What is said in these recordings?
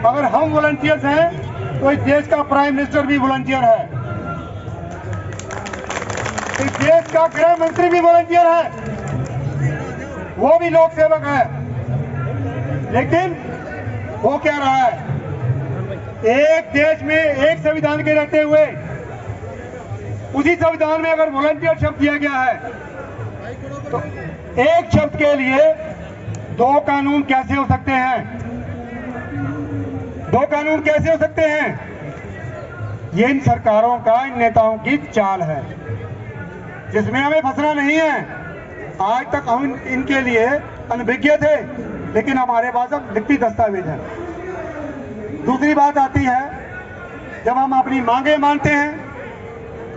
अगर हम वॉलंटियर्स हैं तो इस देश का प्राइम मिनिस्टर भी वॉलंटियर है, इस देश का गृह मंत्री भी वॉलंटियर है, वो भी लोक सेवक है। लेकिन वो क्या रहा है, एक देश में एक संविधान के रहते हुए उसी संविधान में अगर वॉलंटियर शब्द दिया गया है तो एक शब्द के लिए दो कानून कैसे हो सकते हैं? दो कानून कैसे हो सकते हैं? ये इन सरकारों का, इन नेताओं की चाल है जिसमें हमें फंसना नहीं है। आज तक हम इनके लिए अनभिज्ञ थे, लेकिन हमारे पास अब लिखित दस्तावेज है। दूसरी बात आती है, जब हम अपनी मांगे मानते हैं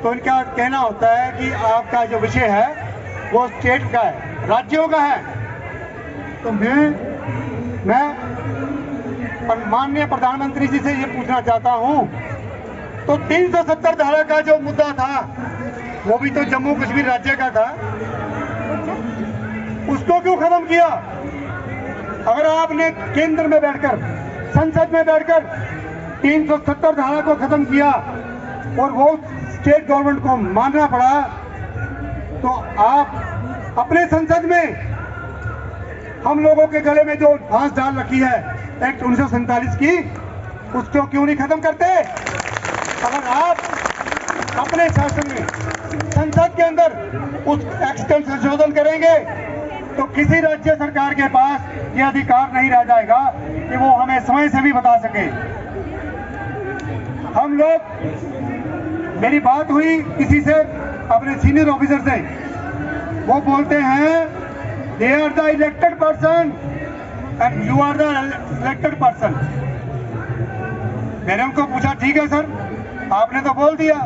तो इनका कहना होता है कि आपका जो विषय है वो स्टेट का है, राज्यों का है। तो मैं माननीय प्रधानमंत्री जी से ये पूछना चाहता हूं, तो 370 धारा का जो मुद्दा था वो भी तो जम्मू कश्मीर राज्य का था, उसको क्यों खत्म किया? अगर आपने केंद्र में बैठकर, संसद में बैठकर 370 धारा को खत्म किया और वो स्टेट गवर्नमेंट को मानना पड़ा, तो आप अपने संसद में हम लोगों के गले में जो फांस डाल रखी है एक्ट 1947 की, उसको क्यों नहीं खत्म करते? अगर आप अपने शासन में, संसद के अंदर उस एक्ट का संशोधन करेंगे तो किसी राज्य सरकार के पास ये अधिकार नहीं रह जाएगा कि वो हमें समय से भी बता सके। हम लोग, मेरी बात हुई किसी से, अपने सीनियर ऑफिसर से, वो बोलते हैं they are the elected person and you are the elected person। मैंने उनको पूछा, ठीक है सर, आपने तो बोल दिया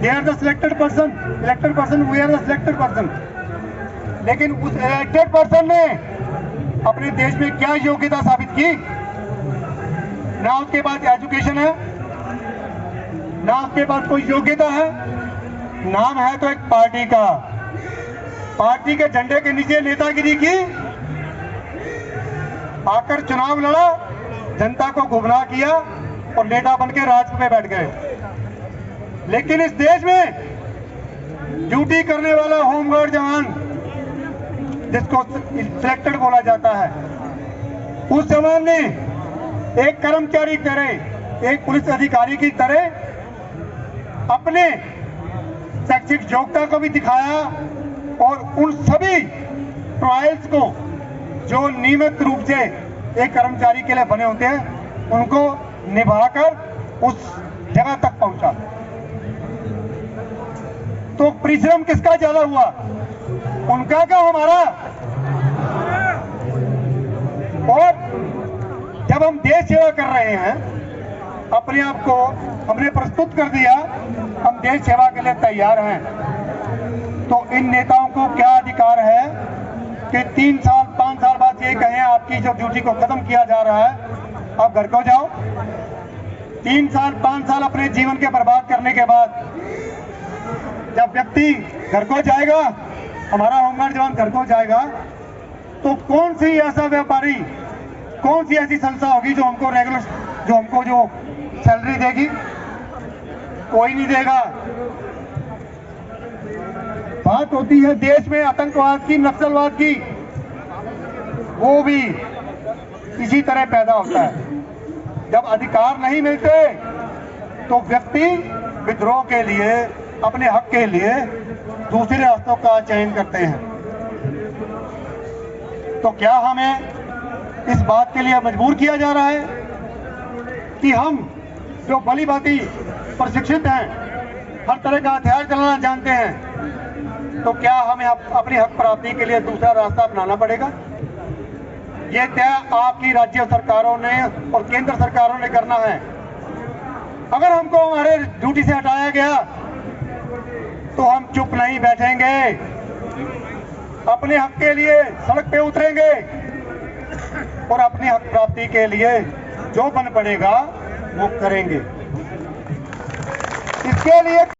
they are the selected person, elected person, we are the selected person, लेकिन उस elected person ने अपने देश में क्या योग्यता साबित की? ना उसके पास एजुकेशन है, ना उसके पास कोई योग्यता है, नाम है तो एक पार्टी का, पार्टी के झंडे के नीचे नेतागिरी की, आकर चुनाव लड़ा, जनता को गुमराह किया और नेता बनकर राज में बैठ गए। लेकिन इस देश में ड्यूटी करने वाला होमगार्ड जवान, जिसको सिलेक्टेड बोला जाता है, उस जवान ने एक कर्मचारी की तरह, एक पुलिस अधिकारी की तरह अपने शैक्षिक योग्यता को भी दिखाया और उन सभी ट्रायल्स को जो नियमित रूप से एक कर्मचारी के लिए बने होते हैं, उनको निभाकर उस जगह तक पहुंचा। तो परिश्रम किसका ज्यादा हुआ, उनका क्या हमारा? और जब हम देश सेवा कर रहे हैं, अपने आप को हमने प्रस्तुत कर दिया, हम देश सेवा के लिए तैयार हैं, तो इन नेताओं को क्या अधिकार है कि 3 साल 5 साल बाद ये कहें आपकी जो ड्यूटी को खत्म किया जा रहा है, आप घर को जाओ? 3 साल 5 साल अपने जीवन के बर्बाद करने के बाद जब व्यक्ति घर को जाएगा, हमारा होमगार्ड जवान घर को जाएगा, तो कौन सी ऐसा व्यापारी, कौन सी ऐसी संस्था होगी जो हमको रेगुलर, जो हमको जो सैलरी देगी? कोई नहीं देगा। बात होती है देश में आतंकवाद की, नक्सलवाद की, वो भी इसी तरह पैदा होता है। जब अधिकार नहीं मिलते तो व्यक्ति विद्रोह के लिए, अपने हक के लिए दूसरे रास्तों का चयन करते हैं। तो क्या हमें इस बात के लिए मजबूर किया जा रहा है कि हम जो भली भांति प्रशिक्षित हैं, हर तरह का हथियार चलाना जानते हैं, तो क्या हमें अपनी हक प्राप्ति के लिए दूसरा रास्ता अपनाना पड़ेगा? ये तय आपकी राज्य सरकारों ने और केंद्र सरकारों ने करना है। अगर हमको हमारे ड्यूटी से हटाया गया तो हम चुप नहीं बैठेंगे, अपने हक के लिए सड़क पे उतरेंगे और अपनी हक प्राप्ति के लिए जो बन पड़ेगा वो करेंगे। इसके लिए